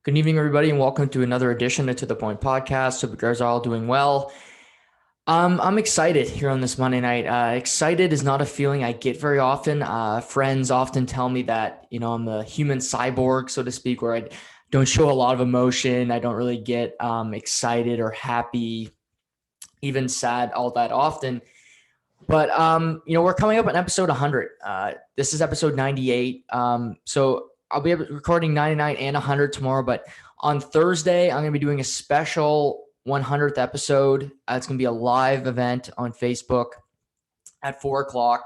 Good evening, everybody, and welcome to another edition of To The Point podcast. Hope you guys are all doing well. I'm excited here on this Monday night. Excited is not a feeling I get very often. Friends often tell me that, I'm a human cyborg, so to speak, where I don't show a lot of emotion. I don't really get excited or happy, even sad all that often. But, we're coming up on episode 100. This is episode 98. So I'll be recording 99 and 100 tomorrow. But on Thursday, I'm going to be doing a special 100th episode. It's going to be a live event on Facebook at 4 o'clock.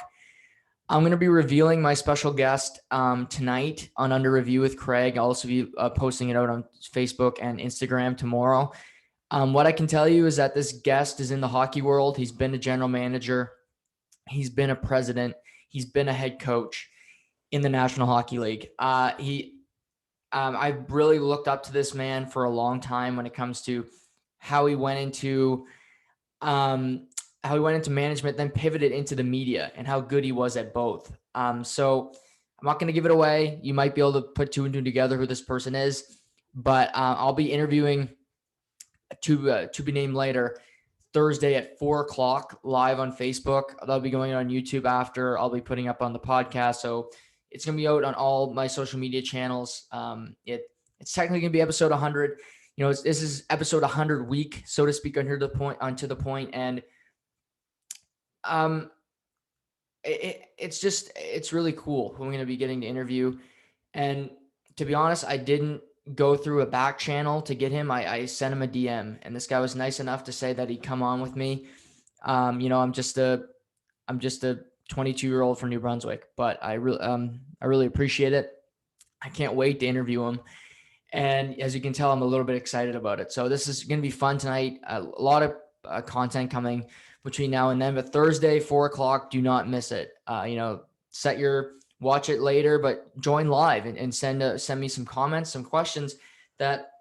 I'm going to be revealing my special guest tonight on Under Review with Craig. I'll also be posting it out on Facebook and Instagram tomorrow. What I can tell you is that this guest is in the hockey world. He's been a general manager. He's been a president. He's been a head coach in the National Hockey League. I really looked up to this man for a long time when it comes to how he went into management, then pivoted into the media, and how good he was at both. So I'm not going to give it away. You might be able to put two and two together who this person is, but I'll be interviewing to be named later. Thursday at 4 o'clock live on Facebook. That'll be going on YouTube after. I'll be putting up on the podcast. So it's going to be out on all my social media channels. It's technically going to be episode 100. This is episode 100 week, so to speak, on To The Point. And it's really cool who I'm going to be getting to interview. And to be honest, I didn't go through a back channel to get him. I sent him a DM, and this guy was nice enough to say that he'd come on with me. I'm just a 22-year-old from New Brunswick, but I really appreciate it. I can't wait to interview him. And as you can tell, I'm a little bit excited about it. So this is going to be fun tonight. A lot of content coming between now and then, but Thursday, 4 o'clock, do not miss it. Watch it later, but join live and send me some comments, some questions that,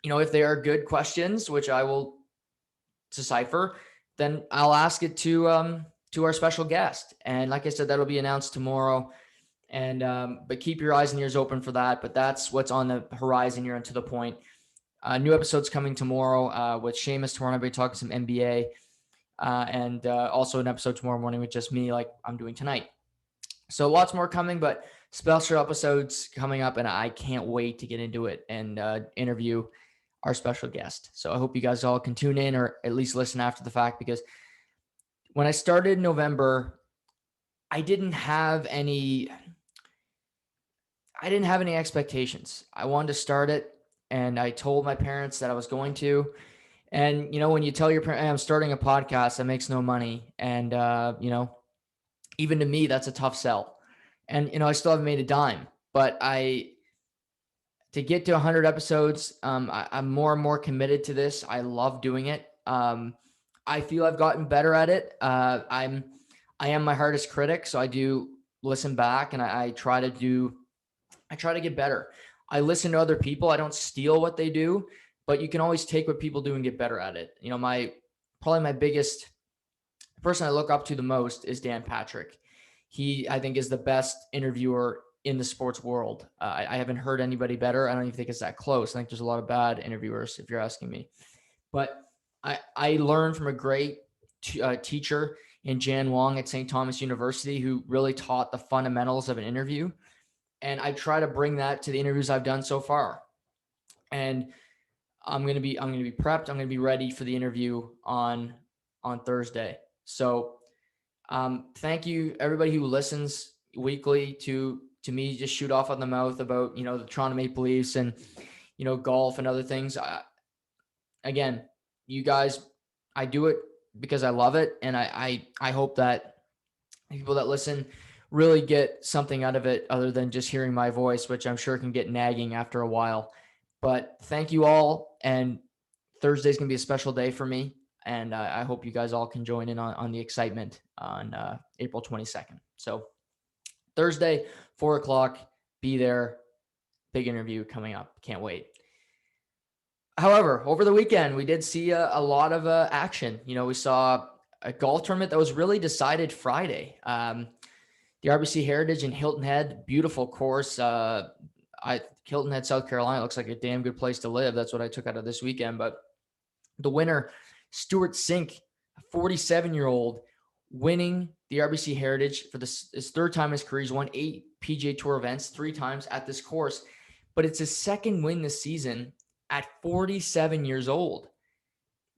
if they are good questions, which I will decipher, then I'll ask it to our special guest. And like I said, that'll be announced tomorrow. And but keep your eyes and ears open for that. But that's what's on the horizon here and To The Point. New episodes coming tomorrow with Seamus tomorrow. I'll be talking some NBA, and also an episode tomorrow morning with just me, like I'm doing tonight. So lots more coming, but special episodes coming up, and I can't wait to get into it and interview our special guest. So I hope you guys all can tune in or at least listen after the fact, because when I started in November, I didn't have any expectations. I wanted to start it, and I told my parents that I was going to. And, when you tell your parents, hey, I'm starting a podcast that makes no money, and, even to me, that's a tough sell. And, I still haven't made a dime, but to get to 100 episodes, I'm more and more committed to this. I love doing it. I feel I've gotten better at it. I am my hardest critic, so I do listen back, and I try to get better. I listen to other people. I don't steal what they do, but you can always take what people do and get better at it. Probably my biggest person I look up to the most is Dan Patrick. He, I think, is the best interviewer in the sports world. I haven't heard anybody better. I don't even think it's that close. I think there's a lot of bad interviewers, if you're asking me. But I learned from a great teacher in Jan Wong at St. Thomas University, who really taught the fundamentals of an interview. And I try to bring that to the interviews I've done so far. And I'm going to be prepped. I'm going to be ready for the interview on Thursday. So thank you, everybody who listens weekly to me just shoot off on the mouth about, the Toronto Maple Leafs and, golf and other things. Again, you guys, I do it because I love it. And I hope that people that listen really get something out of it other than just hearing my voice, which I'm sure can get nagging after a while. But thank you all. And Thursday's going to be a special day for me. And I hope you guys all can join in on the excitement on April 22nd. So Thursday, 4 o'clock, be there. Big interview coming up. Can't wait. However, over the weekend, we did see a lot of action. We saw a golf tournament that was really decided Friday. The RBC Heritage in Hilton Head, beautiful course. I Hilton Head, South Carolina looks like a damn good place to live. That's what I took out of this weekend. But the winner, Stewart Cink, a 47-year-old, winning the RBC Heritage for his third time in his career. He's won 8 PGA Tour events, 3 times at this course. But it's his second win this season at 47 years old.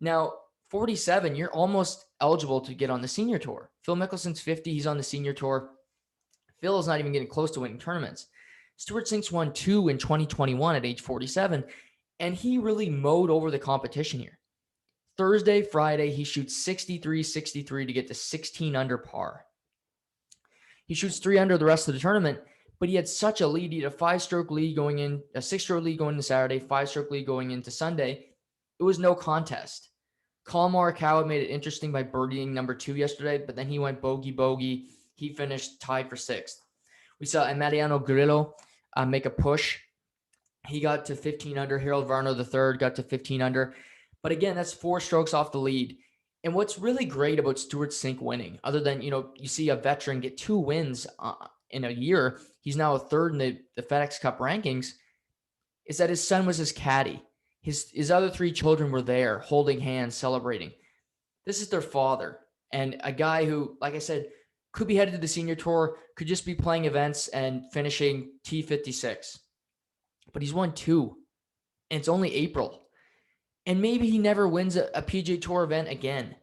Now, 47, you're almost eligible to get on the senior tour. Phil Mickelson's 50. He's on the senior tour. Phil is not even getting close to winning tournaments. Stewart Cink's won 2 in 2021 at age 47, and he really mowed over the competition here. Thursday, Friday, he shoots 63-63 to get to 16 under par. He shoots 3 under the rest of the tournament, but he had such a lead. He had a 5-stroke lead going in, a 6-stroke lead going into Saturday, 5-stroke lead going into Sunday. It was no contest. Colin Morikawa made it interesting by birdieing number 2 yesterday, but then he went bogey. He finished tied for 6th. We saw Mariano Grillo make a push. He got to 15 under. Harold Varner III got to 15 under. But again, that's 4 strokes off the lead. And what's really great about Stewart Cink winning, other than, you see a veteran get 2 wins in a year, he's now a 3rd in the FedEx Cup rankings, is that his son was his caddy. His other 3 children were there holding hands, celebrating. This is their father. And a guy who, like I said, could be headed to the senior tour, could just be playing events and finishing T56. But he's won 2, and it's only April. And maybe he never wins a PGA Tour event again.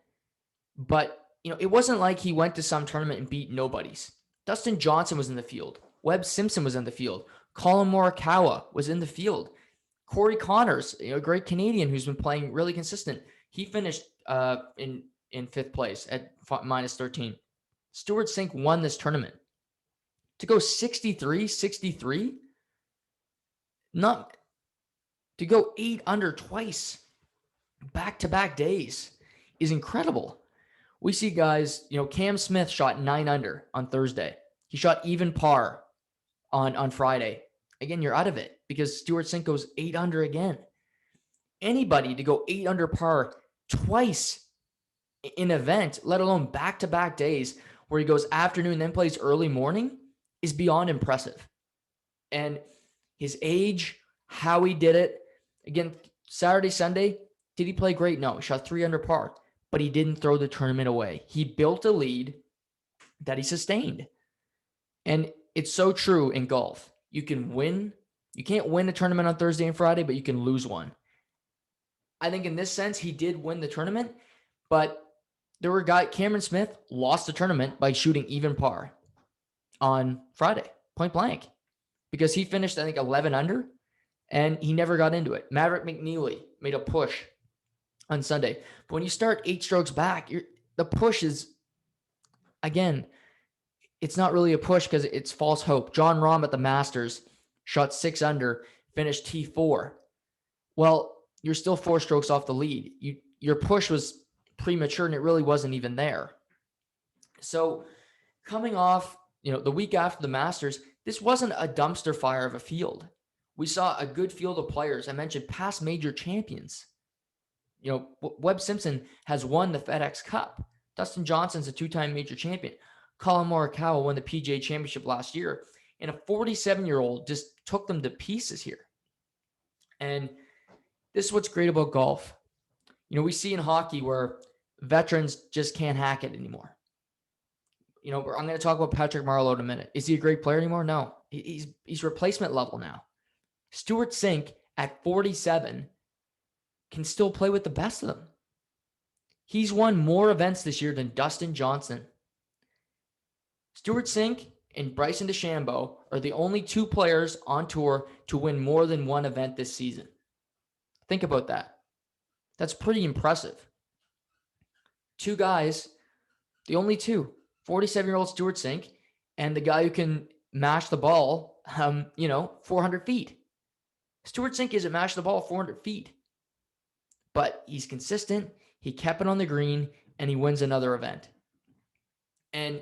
But, it wasn't like he went to some tournament and beat nobodies. Dustin Johnson was in the field. Webb Simpson was in the field. Colin Morikawa was in the field. Corey Connors, a great Canadian who's been playing really consistent. He finished in 5th place at minus 13. Stewart Cink won this tournament. To go 63, not to go 8 under twice, back-to-back days, is incredible. We see guys, Cam Smith shot 9 under on Thursday. He shot even par on Friday. Again, you're out of it because Stewart Cink goes 8 under again. Anybody to go 8 under par twice in an event, let alone back-to-back days where he goes afternoon then plays early morning, is beyond impressive. And his age, how he did it. Again, Saturday, Sunday, did he play great? No, he shot 3 under par, but he didn't throw the tournament away. He built a lead that he sustained. And it's so true in golf. You can win. You can't win a tournament on Thursday and Friday, but you can lose one. I think in this sense, he did win the tournament, but there were Cameron Smith lost the tournament by shooting even par on Friday, point blank, because he finished, I think, 11 under, and he never got into it. Maverick McNeely made a push on Sunday. But when you start 8 strokes back, the push is, again, it's not really a push because it's false hope. John Rahm at the Masters shot 6 under, finished T4. Well, you're still 4 strokes off the lead. Your push was premature, and it really wasn't even there. So coming off, the week after the Masters, this wasn't a dumpster fire of a field. We saw a good field of players. I mentioned past major champions. Webb Simpson has won the FedEx Cup. Dustin Johnson's a 2-time major champion. Colin Morikawa won the PGA Championship last year. And a 47-year-old just took them to pieces here. And this is what's great about golf. We see in hockey where veterans just can't hack it anymore. I'm going to talk about Patrick Marleau in a minute. Is he a great player anymore? No. He's replacement level now. Stewart Cink at 47 can still play with the best of them. He's won more events this year than Dustin Johnson. Stewart Cink and Bryson DeChambeau are the only 2 players on tour to win more than 1 event this season. Think about that. That's pretty impressive. 2 guys, the only 2, 47-year-old Stewart Cink and the guy who can mash the ball, 400 feet. Stewart Cink isn't mash the ball 400 feet, but he's consistent. He kept it on the green, and he wins another event. And,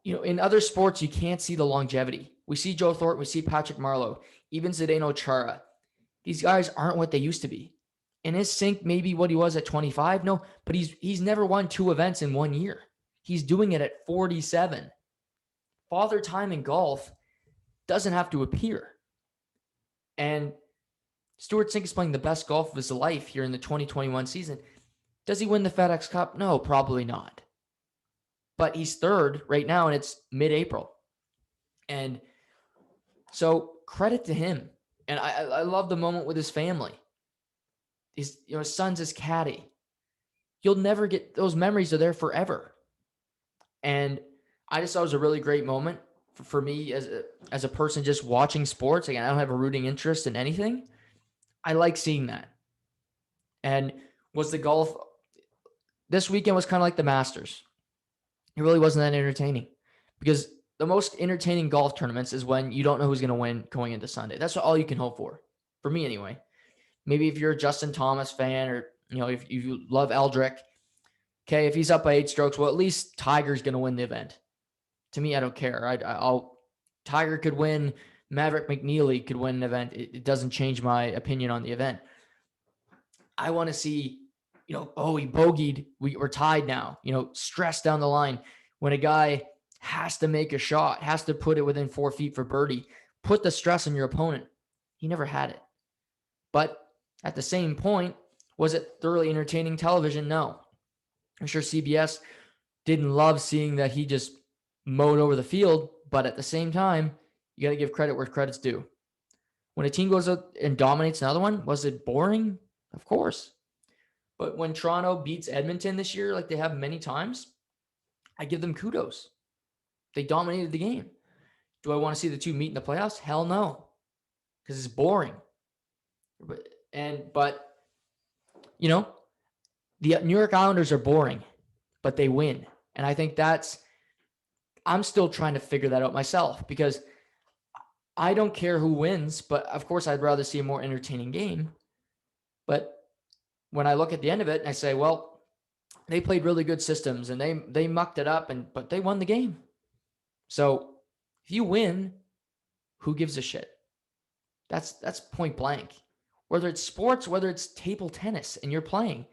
in other sports, you can't see the longevity. We see Joe Thornton, we see Patrick Marleau, even Zdeno Chara. These guys aren't what they used to be. And is Cink maybe what he was at 25? No, but he's never won 2 events in 1 year. He's doing it at 47. Father time in golf doesn't have to appear. And Stewart Cink is playing the best golf of his life here in the 2021 season. Does he win the FedEx Cup? No, probably not. But he's third right now, and it's mid-April. And so credit to him. And I love the moment with his family. His son's his caddy. You'll never get those memories are there forever. And I just thought it was a really great moment for me as a person just watching sports. Again, I don't have a rooting interest in anything. I like seeing that. And was the golf this weekend was kind of like the Masters. It really wasn't that entertaining because the most entertaining golf tournaments is when you don't know who's going to win going into Sunday. That's all you can hope for me anyway. Maybe if you're a Justin Thomas fan or, if you love Eldrick, okay, if he's up by 8 strokes, well, at least Tiger's going to win the event. To me, I don't care. Tiger could win. Maverick McNeely could win an event. It doesn't change my opinion on the event. I want to see, he bogeyed. We're tied now, stress down the line. When a guy has to make a shot, has to put it within 4 feet for birdie, put the stress on your opponent. He never had it. But at the same point, was it thoroughly entertaining television? No. I'm sure CBS didn't love seeing that he just mowed over the field, but at the same time, you got to give credit where credit's due. When a team goes out and dominates another one, was it boring? Of course. But when Toronto beats Edmonton this year, like they have many times, I give them kudos. They dominated the game. Do I want to see the two meet in the playoffs? Hell no, because it's boring. But the New York Islanders are boring, but they win. And I think I'm still trying to figure that out myself because I don't care who wins, but of course I'd rather see a more entertaining game. But when I look at the end of it, I say, well, they played really good systems and they mucked it up, but they won the game. So if you win, who gives a shit? That's point blank. Whether it's sports, whether it's table tennis and you're playing,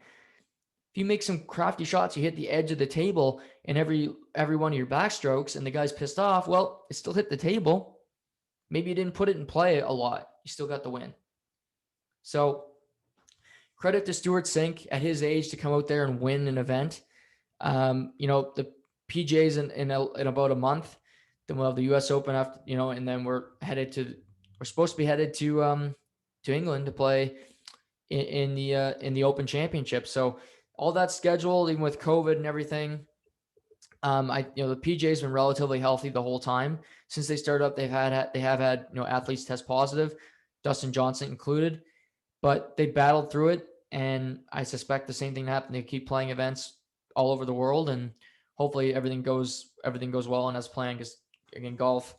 if you make some crafty shots, you hit the edge of the table in every one of your backstrokes and the guy's pissed off, well, it still hit the table. Maybe you didn't put it in play a lot. You still got the win. So credit to Stewart Cink at his age to come out there and win an event. The PJ's in about a month. Then we'll have the US Open after, and then we're supposed to be headed to England to play in the Open Championship. So all that scheduled, even with COVID and everything, the PJ's been relatively healthy the whole time since they started up. They have had athletes test positive, Dustin Johnson included, but they battled through it. And I suspect the same thing happened. They keep playing events all over the world, and hopefully everything goes well and as planned. Because again, golf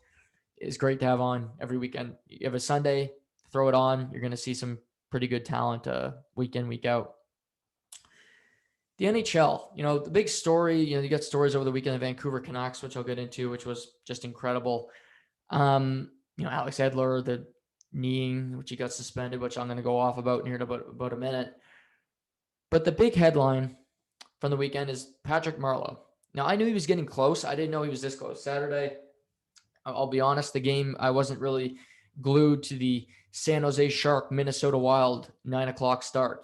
is great to have on every weekend. You have a Sunday, throw it on. You're going to see some pretty good talent week in, week out. The NHL, the big story, you got stories over the weekend of Vancouver Canucks, which I'll get into, which was just incredible. Alex Edler, the kneeing, which he got suspended, which I'm going to go off about here in about a minute. But the big headline from the weekend is Patrick Marleau. Now, I knew he was getting close. I didn't know he was this close. Saturday, I'll be honest, the game, I wasn't really glued to the San Jose Shark, Minnesota Wild 9:00 start.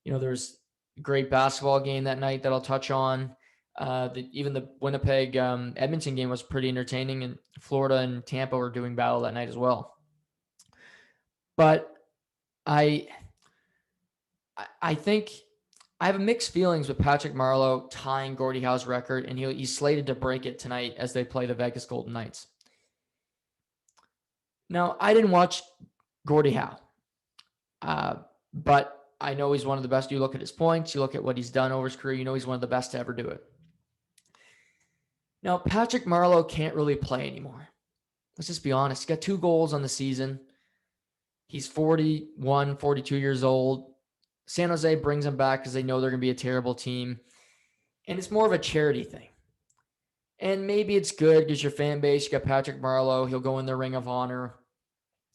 There's a great basketball game that night that I'll touch on. Even the Winnipeg Edmonton game was pretty entertaining, and Florida and Tampa were doing battle that night as well. But I think I have mixed feelings with Patrick Marleau tying Gordie Howe's record, and he's slated to break it tonight as they play the Vegas Golden Knights. Now, I didn't watch Gordie Howe, but I know he's one of the best. You look at his points, you look at what he's done over his career, he's one of the best to ever do it. Now, Patrick Marleau can't really play anymore. Let's just be honest. He's got 2 goals on the season. He's 41, 42 years old. San Jose brings him back because they know they're going to be a terrible team. And it's more of a charity thing. And maybe it's good because your fan base, you got Patrick Marleau. He'll go in the Ring of Honor.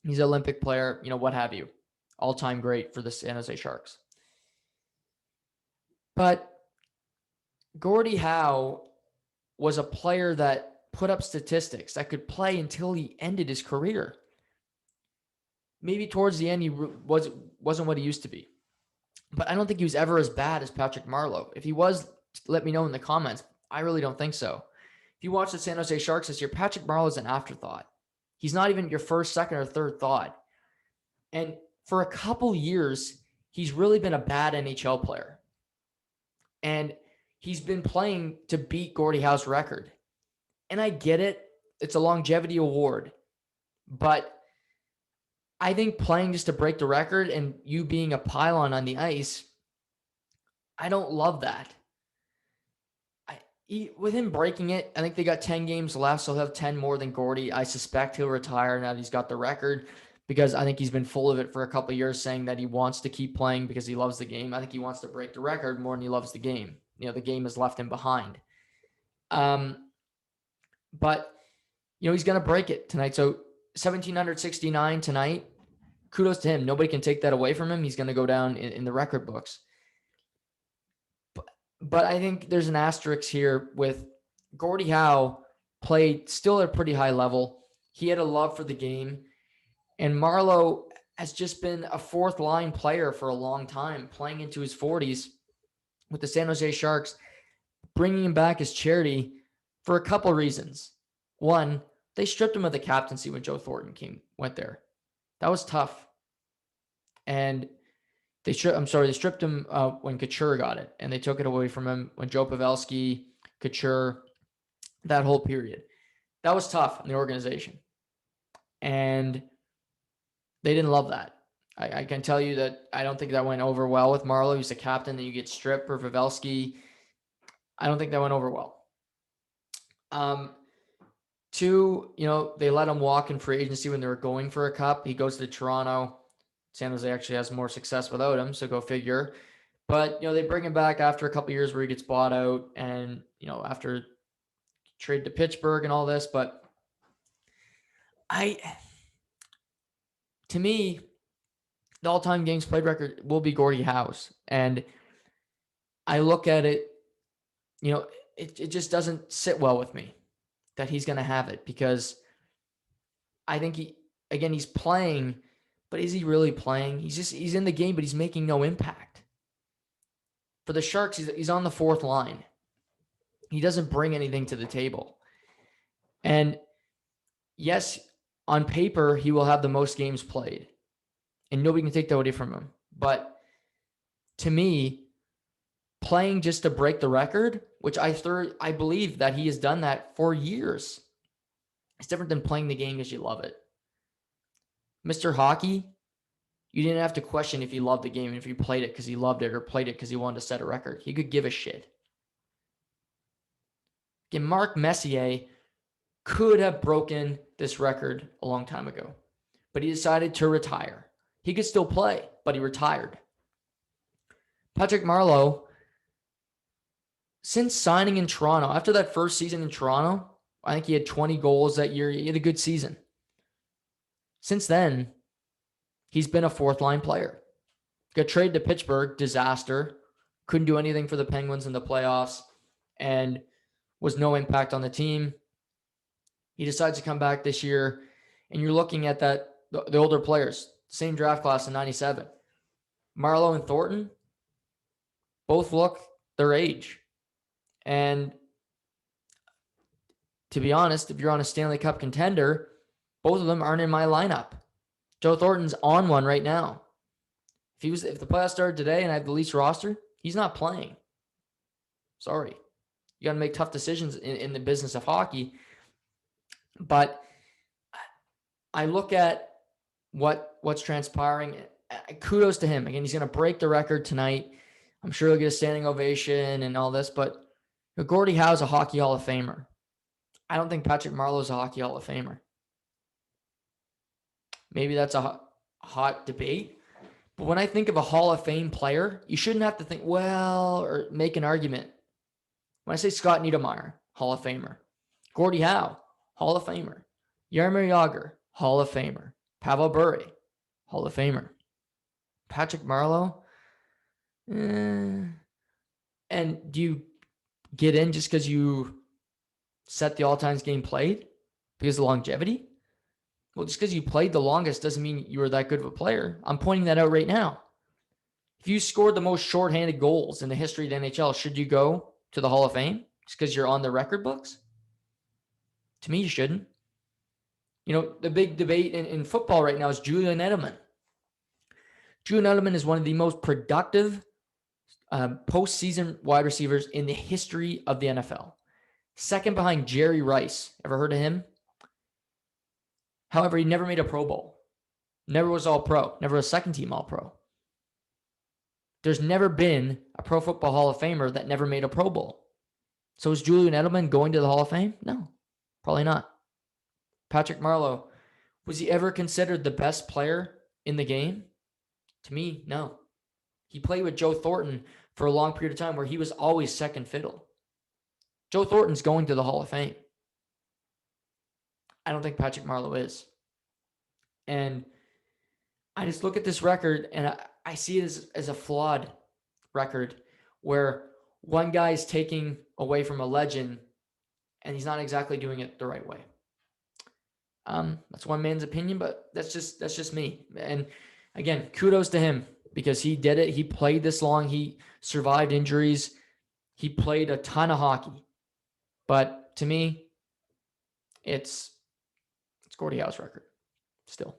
He's an Olympic player, what have you. All-time great for the San Jose Sharks. But Gordie Howe was a player that put up statistics that could play until he ended his career. maybe towards the end he wasn't what he used to be. But I don't think he was ever as bad as Patrick Marleau. If he was, let me know in the comments. I really don't think so. If you watch the San Jose Sharks this year, Patrick Marleau is an afterthought. He's not even your first, second, or third thought. And for a couple years, he's really been a bad NHL player. And he's been playing to beat Gordie Howe's record. And I get it. It's a longevity award. But I think playing just to break the record and you being a pylon on the ice, I don't love that. With him breaking it, I think they got 10 games left, so he'll have 10 more than Gordie. I suspect he'll retire now that he's got the record, because I think he's been full of it for a couple of years, saying that he wants to keep playing because he loves the game. I think he wants to break the record more than he loves the game. The game has left him behind. But, he's going to break it tonight. So 1,769 tonight. Kudos to him. Nobody can take that away from him. He's going to go down in the record books. But I think there's an asterisk here with Gordie Howe played still at a pretty high level. He had a love for the game. And Marleau has just been a fourth line player for a long time, playing into his 40s with the San Jose Sharks, bringing him back as charity for a couple reasons. One, they stripped him of the captaincy when Joe Thornton went there. That was tough. And they stripped him when Couture got it, and they took it away from him when Joe Pavelski, Couture, that whole period. That was tough in the organization. And they didn't love that. I can tell you that I don't think that went over well with Marleau. He's the captain, and you get stripped for Pavelski. I don't think that went over well. Two, they let him walk in free agency when they were going for a cup. He goes to Toronto. San Jose actually has more success without him, so go figure. But, they bring him back after a couple of years where he gets bought out and, after trade to Pittsburgh and all this. But to me, the all-time games played record will be Gordie Howe's. And I look at it, it just doesn't sit well with me that he's going to have it, because I think he's playing. But is he really playing? He's in the game, but he's making no impact. For the Sharks, he's on the fourth line. He doesn't bring anything to the table. And yes, on paper, he will have the most games played. And nobody can take that away from him. But to me, playing just to break the record, which I believe that he has done that for years, it's different than playing the game because you love it. Mr. Hockey, you didn't have to question if he loved the game and if he played it because he loved it or played it because he wanted to set a record. He could give a shit. Again, Mark Messier could have broken this record a long time ago, but he decided to retire. He could still play, but he retired. Patrick Marleau, since signing in Toronto, after that first season in Toronto, I think he had 20 goals that year. He had a good season. Since then, he's been a fourth-line player. Got traded to Pittsburgh, disaster. Couldn't do anything for the Penguins in the playoffs and was no impact on the team. He decides to come back this year, and you're looking at the older players, same draft class in 97. Marleau and Thornton both look their age. And to be honest, if you're on a Stanley Cup contender, both of them aren't in my lineup. Joe Thornton's on one right now. If the playoffs started today and I have the Leafs roster, he's not playing. Sorry. You got to make tough decisions in the business of hockey. But I look at what's transpiring. Kudos to him. Again, he's going to break the record tonight. I'm sure he'll get a standing ovation and all this, but Gordie Howe's a Hockey Hall of Famer. I don't think Patrick Marleau's a Hockey Hall of Famer. Maybe that's a hot debate. But when I think of a Hall of Fame player, you shouldn't have to think, or make an argument. When I say Scott Niedermayer, Hall of Famer. Gordie Howe, Hall of Famer. Jaromir Jagr, Hall of Famer. Pavel Bure, Hall of Famer. Patrick Marleau, and do you get in just because you set the all-times game played? Because of longevity? Well, just because you played the longest doesn't mean you were that good of a player. I'm pointing that out right now. If you scored the most shorthanded goals in the history of the NHL, should you go to the Hall of Fame just because you're on the record books? To me, you shouldn't. The big debate in football right now is Julian Edelman. Julian Edelman is one of the most productive postseason wide receivers in the history of the NFL. Second behind Jerry Rice. Ever heard of him? However, he never made a Pro Bowl. Never was All-Pro. Never a second-team All-Pro. There's never been a Pro Football Hall of Famer that never made a Pro Bowl. So is Julian Edelman going to the Hall of Fame? No, probably not. Patrick Marleau, was he ever considered the best player in the game? To me, no. He played with Joe Thornton for a long period of time where he was always second fiddle. Joe Thornton's going to the Hall of Fame. I don't think Patrick Marleau is. And I just look at this record and I see it as a flawed record where one guy is taking away from a legend and he's not exactly doing it the right way. That's one man's opinion, but that's just me. And again, kudos to him because he did it. He played this long. He survived injuries. He played a ton of hockey. But to me, it's Gordie Howe's record still.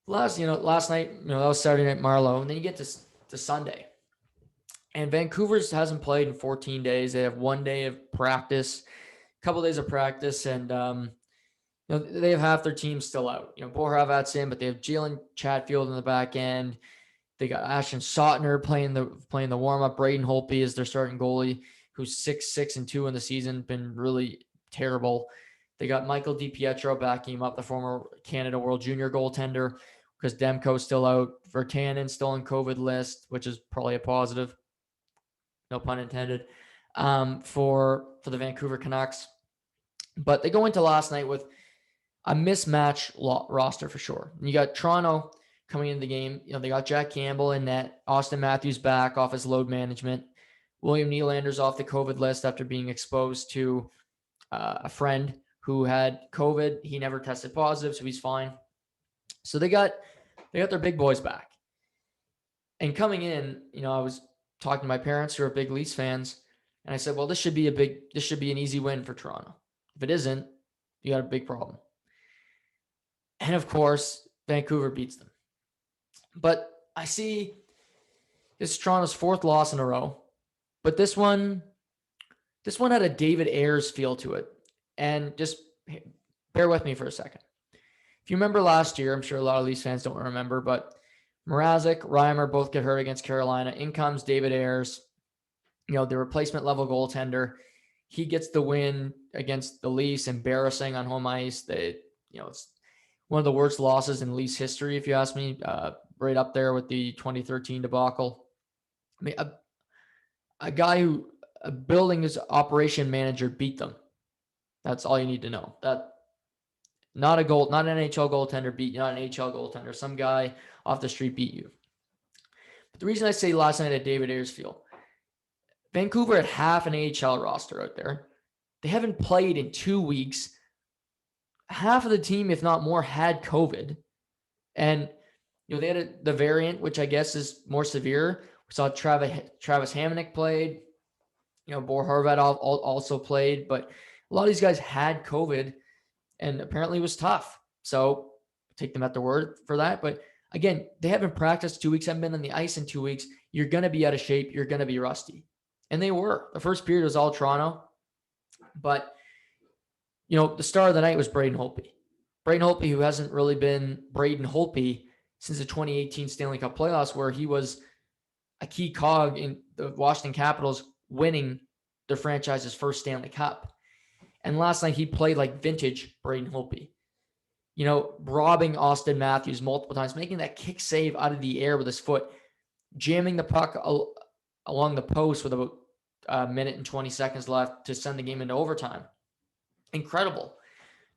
Last night, that was Saturday Night Marleau, and then you get to Sunday. And Vancouver hasn't played in 14 days. They have 1 day of practice, a couple of days of practice, and they have half their team still out. Bo Horvat's in, but they have Jalen Chatfield in the back end. They got Ashton Sautner playing the warm-up. Braden Holtby is their starting goalie, who's 6-2 in the season, been really terrible. They got Michael DiPietro backing him up, the former Canada World Junior goaltender, because Demko's still out. Virtanen still on COVID list, which is probably a positive. No pun intended. For the Vancouver Canucks. But they go into last night with a mismatch roster for sure. And you got Toronto coming into the game. They got Jack Campbell in net. Austin Matthews back off his load management. William Nylander's off the COVID list after being exposed to a friend who had COVID. He never tested positive, so he's fine. So they got their big boys back. And coming in, I was talking to my parents who are big Leafs fans, and I said, well, this should be an easy win for Toronto. If it isn't, you got a big problem. And of course, Vancouver beats them. But I see this is Toronto's fourth loss in a row. But this one had a David Ayres feel to it. And just bear with me for a second. If you remember last year, I'm sure a lot of Leafs fans don't remember, but Mrazek, Reimer both get hurt against Carolina. In comes David Ayres, the replacement level goaltender. He gets the win against the Leafs, embarrassing on home ice. It's one of the worst losses in Leafs history, if you ask me, right up there with the 2013 debacle. I mean, a guy who building his operation manager beat them. That's all you need to know. That not an NHL goaltender beat you, not an AHL goaltender. Some guy off the street beat you. But the reason I say last night at David Ayres Field, Vancouver had half an AHL roster out there. They haven't played in 2 weeks. Half of the team, if not more, had COVID. And they had the variant, which I guess is more severe. We saw Travis Hamonic played. Bo Horvat also played. But a lot of these guys had COVID, and apparently it was tough. So take them at their word for that. But again, they haven't practiced 2 weeks, haven't been on the ice in 2 weeks. You're going to be out of shape. You're going to be rusty. And they were. The first period was all Toronto. But, the star of the night was Braden Holtby. Braden Holtby, who hasn't really been Braden Holtby since the 2018 Stanley Cup playoffs, where he was a key cog in the Washington Capitals winning their franchise's first Stanley Cup. And last night he played like vintage Braden Holtby. Robbing Austin Matthews multiple times, making that kick save out of the air with his foot, jamming the puck along the post with about a minute and 20 seconds left to send the game into overtime. Incredible.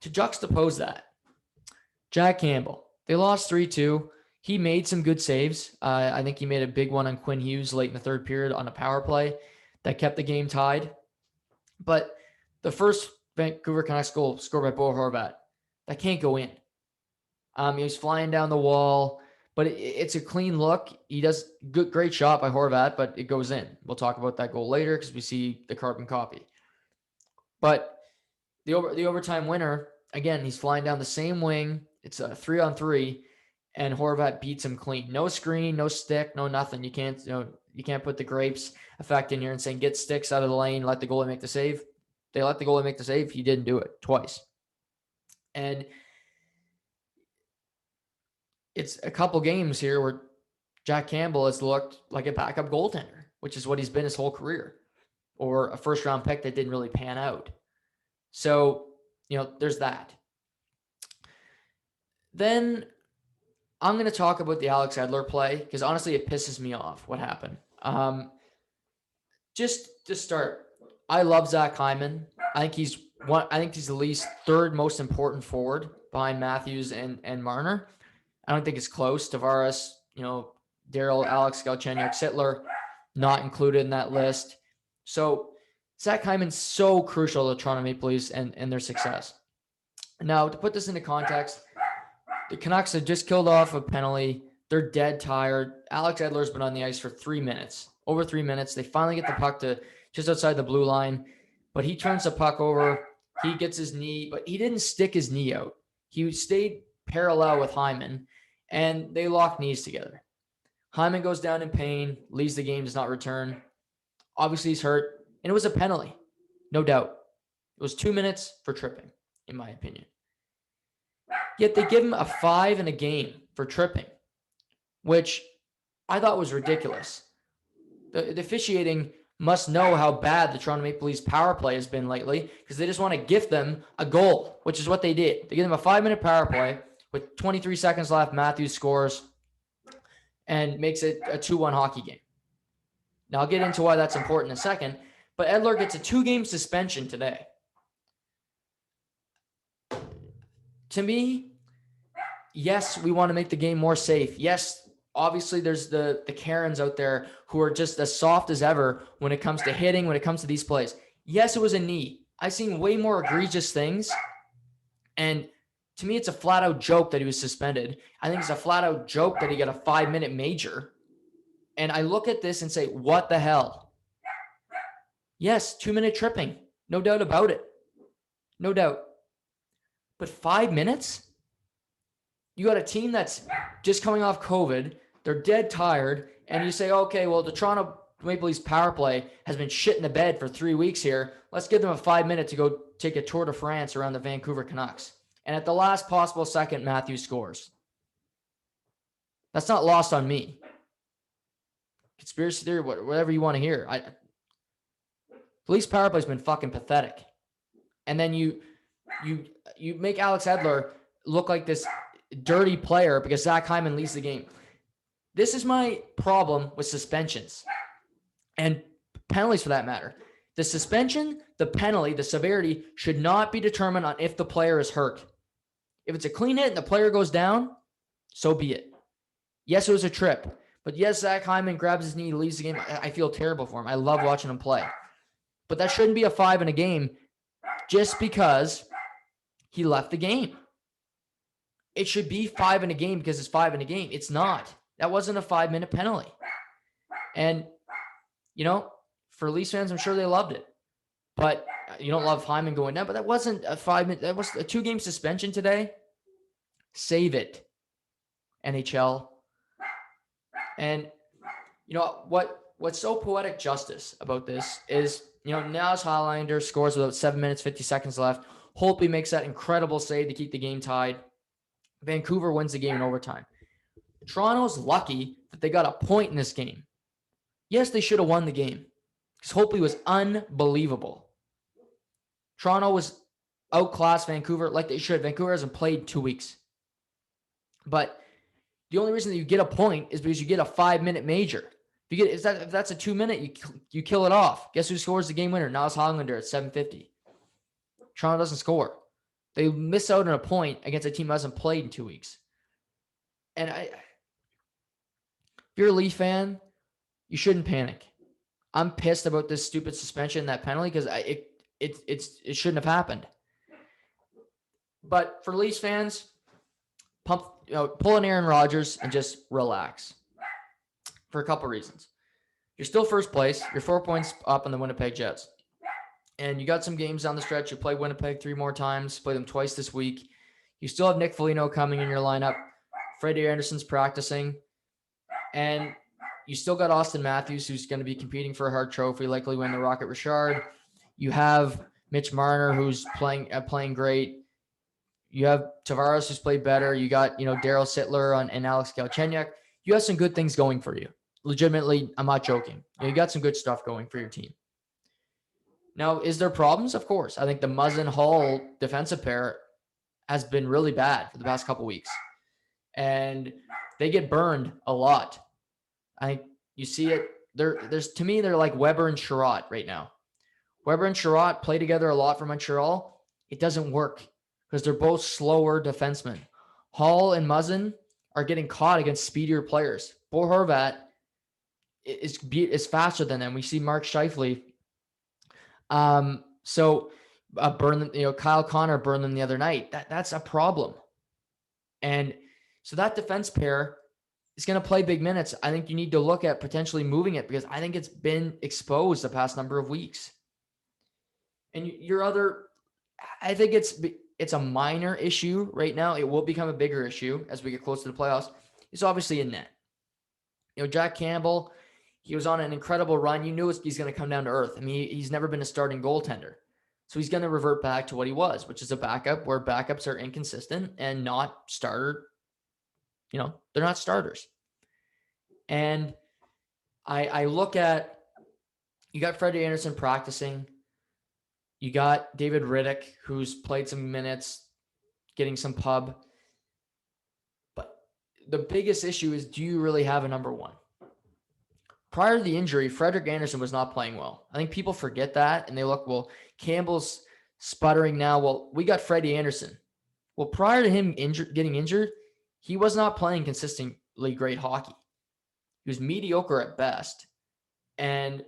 To juxtapose that, Jack Campbell, they lost 3-2. He made some good saves. I think he made a big one on Quinn Hughes late in the third period on a power play that kept the game tied. But the first Vancouver Canucks goal scored by Bo Horvat. That can't go in. He was flying down the wall, but it's a clean look. He does great shot by Horvat, but it goes in. We'll talk about that goal later because we see the carbon copy. But the overtime winner, again, he's flying down the same wing. It's a 3-on-3, and Horvat beats him clean. No screen, no stick, no nothing. You can't put the grapes effect in here and saying get sticks out of the lane, let the goalie make the save. They let the goalie make the save. He didn't do it twice. And it's a couple games here where Jack Campbell has looked like a backup goaltender, which is what he's been his whole career, or a first-round pick that didn't really pan out. So, there's that. Then I'm going to talk about the Alex Edler play because honestly, it pisses me off what happened. Just to start, I love Zach Hyman. I think he's the least third most important forward behind Matthews and Marner. I don't think it's close. Tavares, Daryl, Alex, Galchenyuk, Sittler, not included in that list. So Zach Hyman's so crucial to the Toronto Maple Leafs and their success. Now, to put this into context, the Canucks have just killed off a penalty. They're dead tired. Alex Edler's been on the ice for 3 minutes. Over 3 minutes. They finally get the puck to just outside the blue line, but he turns the puck over. He gets his knee, but he didn't stick his knee out. He stayed parallel with Hyman, and they lock knees together. Hyman goes down in pain, leaves the game, does not return. Obviously, he's hurt, and it was a penalty, no doubt. It was 2 minutes for tripping, in my opinion. Yet they give him a 5 in a game for tripping, which I thought was ridiculous. The officiating must know how bad the Toronto Maple Leafs power play has been lately because they just want to gift them a goal, which is what they did. They give them a 5-minute power play with 23 seconds left. Matthews scores and makes it a 2-1 hockey game. Now, I'll get into why that's important in a second, but Edler gets a 2-game suspension today. To me, yes, we want to make the game more safe. Yes, obviously there's the Karens out there who are just as soft as ever when it comes to hitting, when it comes to these plays. Yes, it was a knee. I've seen way more egregious things. And to me, it's a flat-out joke that he was suspended. I think it's a flat-out joke that he got a 5-minute major. And I look at this and say, what the hell? Yes, 2-minute tripping. No doubt about it. No doubt. But 5 minutes? You got a team that's just coming off COVID. They're dead tired. And you say, okay, well, the Toronto Maple Leafs power play has been shit in the bed for 3 weeks here. Let's give them a 5-minute to go take a tour de France around the Vancouver Canucks. And at the last possible second, Matthews scores. That's not lost on me. Conspiracy theory, whatever you want to hear. The Leafs power play has been fucking pathetic. And then you make Alex Edler look like this dirty player because Zach Hyman leads the game. This is my problem with suspensions and penalties for that matter. The suspension, the penalty, the severity should not be determined on if the player is hurt. If it's a clean hit and the player goes down, so be it. Yes, it was a trip. But yes, Zach Hyman grabs his knee, leaves the game. I feel terrible for him. I love watching him play. But that shouldn't be a 5 in a game just because he left the game. It should be 5 in a game because it's 5 in a game. It's not. That wasn't a 5-minute penalty. And, for Leafs fans, I'm sure they loved it. But you don't love Hyman going down. But that wasn't a 5-minute. That was a 2-game suspension today. Save it, NHL. And, what's so poetic justice about this is, Nils Highlander scores with about 7 minutes, 50 seconds left. Holtby makes that incredible save to keep the game tied. Vancouver wins the game in overtime. Toronto's lucky that they got a point in this game. Yes, they should have won the game because Holtby was unbelievable. Toronto was outclassed Vancouver like they should. Vancouver hasn't played in 2 weeks. But the only reason that you get a point is because you get a 5-minute major. If that's a 2-minute, you kill it off. Guess who scores the game winner? Nils Highlander at 7:50. Toronto doesn't score. They miss out on a point against a team that hasn't played in 2 weeks. And if you're a Leaf fan, you shouldn't panic. I'm pissed about this stupid suspension, that penalty, because it shouldn't have happened. But for Leafs fans, pull an Aaron Rodgers and just relax for a couple reasons. You're still first place. You're 4 points up on the Winnipeg Jets. And you got some games down the stretch. You play Winnipeg 3 more times, play them twice this week. You still have Nick Foligno coming in your lineup. Freddie Anderson's practicing. And you still got Austin Matthews, who's going to be competing for a Hart Trophy, likely win the Rocket Richard. You have Mitch Marner, who's playing great. You have Tavares, who's played better. You got, Daryl Sittler and Alex Galchenyuk. You have some good things going for you. Legitimately, I'm not joking. You got some good stuff going for your team. Now, is there problems? Of course. I think the Muzzin-Hall defensive pair has been really bad for the past couple weeks. And they get burned a lot. I think you see it. To me, they're like Weber and Sherratt right now. Weber and Sherratt play together a lot for Montreal. It doesn't work because they're both slower defensemen. Hall and Muzzin are getting caught against speedier players. Bo Horvat is faster than them. We see Mark Scheifele. Burn them, Kyle Connor burned them the other night. That's a problem. And so that defense pair is going to play big minutes. I think you need to look at potentially moving it because I think it's been exposed the past number of weeks. And I think it's a minor issue right now. It will become a bigger issue as we get close to the playoffs. It's obviously in net. Jack Campbell, he was on an incredible run. You knew he's going to come down to earth. I mean, he's never been a starting goaltender. So he's going to revert back to what he was, which is a backup where backups are inconsistent and not starter. They're not starters. And I look at, you got Freddie Anderson practicing. You got David Riddick, who's played some minutes, getting some pub. But the biggest issue is, do you really have a number one? Prior to the injury, Frederik Andersen was not playing well. I think people forget that, and they look, well, Campbell's sputtering now. Well, we got Freddie Andersen. Well, prior to him getting injured, he was not playing consistently great hockey. He was mediocre at best. And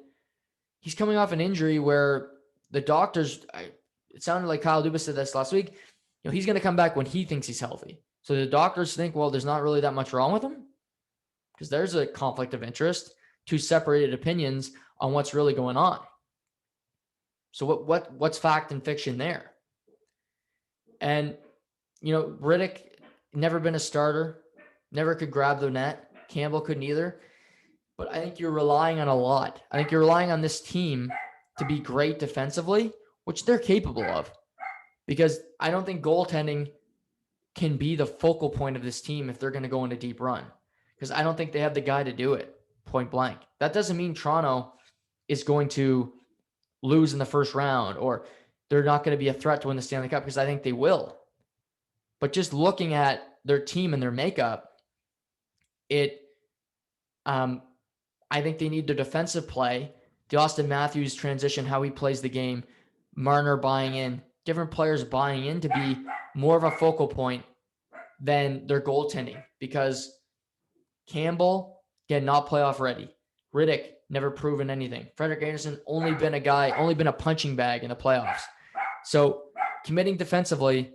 he's coming off an injury where the doctors, it sounded like Kyle Dubas said this last week, he's going to come back when he thinks he's healthy. So the doctors think, well, there's not really that much wrong with him because there's a conflict of interest, two separated opinions on what's really going on. So what's fact and fiction there? And, Riddick never been a starter, never could grab the net. Campbell couldn't either. But I think you're relying on a lot. I think you're relying on this team to be great defensively, which they're capable of. Because I don't think goaltending can be the focal point of this team if they're going to go on a deep run. Because I don't think they have the guy to do it, point blank. That doesn't mean Toronto is going to lose in the first round or they're not going to be a threat to win the Stanley Cup, because I think they will. But just looking at their team and their makeup, I think they need their defensive play, the Austin Matthews transition, how he plays the game, Marner buying in, different players buying in to be more of a focal point than their goaltending, because Campbell, again, not playoff ready. Riddick, never proven anything. Frederik Andersen, only been a punching bag in the playoffs. So committing defensively,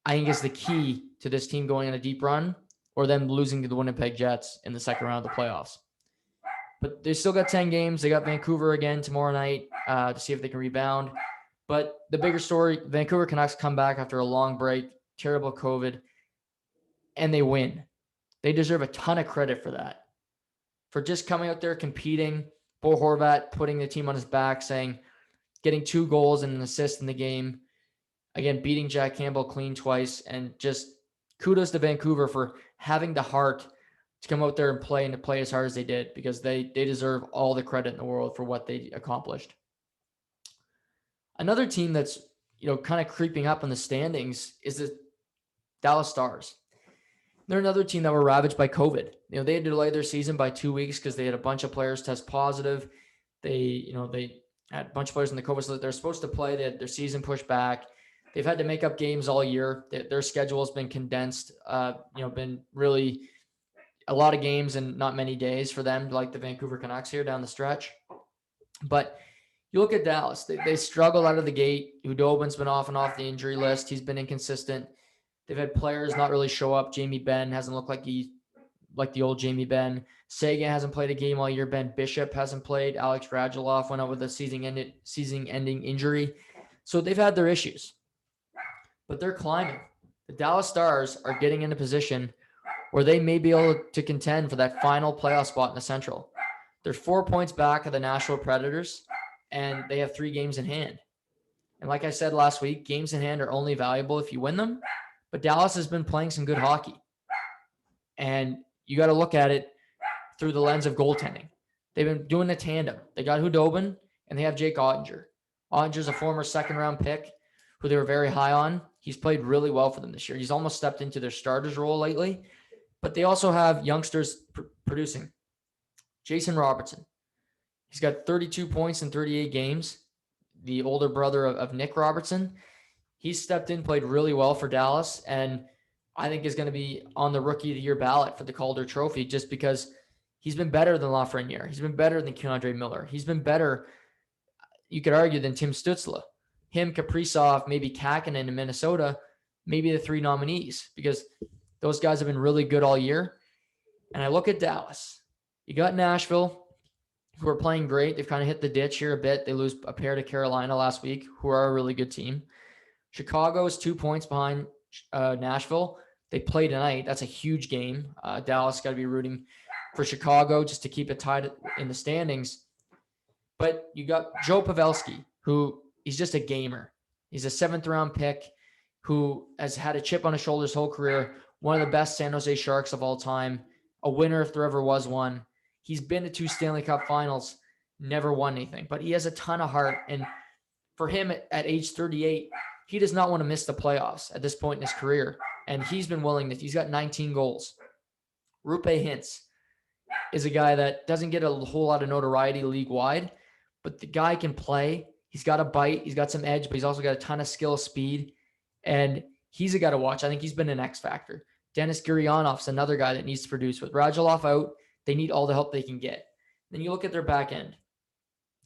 I think, is the key to this team going on a deep run or them losing to the Winnipeg Jets in the second round of the playoffs. But they still got 10 games. They got Vancouver again tomorrow night to see if they can rebound. But the bigger story, Vancouver Canucks come back after a long break, terrible COVID, and they win. They deserve a ton of credit for that. For just coming out there, competing, Bo Horvat putting the team on his back, getting 2 goals and an assist in the game. Again, beating Jack Campbell clean twice, and just kudos to Vancouver for having the heart to come out there and to play as hard as they did, because they deserve all the credit in the world for what they accomplished. Another team that's, kind of creeping up in the standings is the Dallas Stars. They're another team that were ravaged by COVID. They had to delay their season by 2 weeks because they had a bunch of players test positive. They had a bunch of players in the COVID list. They're supposed to play. They had their season pushed back. They've had to make up games all year. Their schedule has been condensed, been really a lot of games and not many days for them, like the Vancouver Canucks here down the stretch. But You look at Dallas, they struggle out of the gate. Hudobin's been off and off the injury list. He's been inconsistent. They've had players not really show up. Jamie Benn hasn't looked like the old Jamie Benn. Sagan hasn't played a game all year. Ben Bishop hasn't played. Alex Radulov went out with a season-ending injury. So they've had their issues, but they're climbing. The Dallas Stars are getting in a position where they may be able to contend for that final playoff spot in the Central. They're 4 points back of the Nashville Predators, and they have 3 games in hand. And like I said last week, games in hand are only valuable if you win them. But Dallas has been playing some good hockey. And you got to look at it through the lens of goaltending. They've been doing a tandem. They got Hudobin, and they have Jake Ottinger. Ottinger's a former second-round pick who they were very high on. He's played really well for them this year. He's almost stepped into their starter's role lately. But they also have youngsters producing. Jayson Robertson. He's got 32 points in 38 games. The older brother of Nick Robertson. He's stepped in, played really well for Dallas, and I think is going to be on the Rookie of the Year ballot for the Calder Trophy just because he's been better than Lafreniere. He's been better than Keandre Miller. He's been better, you could argue, than Tim Stützle. Him, Kaprizov, maybe Kakinen in Minnesota, maybe the 3 nominees because those guys have been really good all year. And I look at Dallas. You got Nashville, who are playing great. They've kind of hit the ditch here a bit. They lose a pair to Carolina last week, who are a really good team. Chicago is 2 points behind Nashville. They play tonight. That's a huge game. Dallas got to be rooting for Chicago just to keep it tied in the standings. But you got Joe Pavelski, who he's just a gamer. He's a 7th-round pick who has had a chip on his shoulder his whole career, one of the best San Jose Sharks of all time, a winner if there ever was one. He's been to 2 Stanley Cup finals, never won anything, but he has a ton of heart. And for him at age 38, he does not want to miss the playoffs at this point in his career. And he's been willing to, he's got 19 goals. Rupe Hintz is a guy that doesn't get a whole lot of notoriety league-wide, but the guy can play. He's got a bite. He's got some edge, but he's also got a ton of skill, speed. And he's a guy to watch. I think he's been an X factor. Denis Gurianov's another guy that needs to produce. With Radulov out, they need all the help they can get. Then you look at their back end.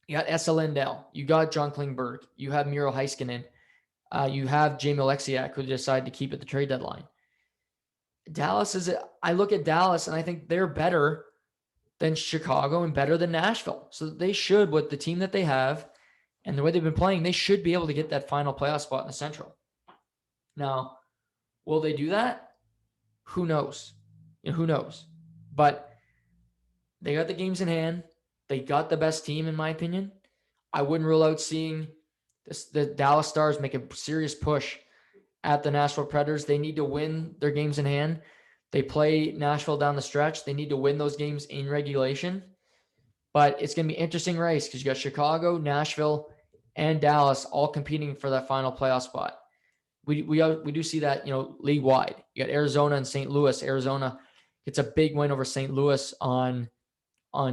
You got Esa Lindell. You got John Klingberg. You have Miro Heiskanen. You have Jamie Oleksiak, who decided to keep at the trade deadline. I look at Dallas and I think they're better than Chicago and better than Nashville. So they should, with the team that they have and the way they've been playing, they should be able to get that final playoff spot in the Central. Now, will they do that? Who knows? Who knows? But they got the games in hand. They got the best team, in my opinion. I wouldn't rule out seeing the Dallas Stars make a serious push at the Nashville Predators. They need to win their games in hand. They play Nashville down the stretch. They need to win those games in regulation. But it's going to be an interesting race because you got Chicago, Nashville, and Dallas all competing for that final playoff spot. We do see that, league wide. You got Arizona and St. Louis. Arizona gets a big win over St. Louis on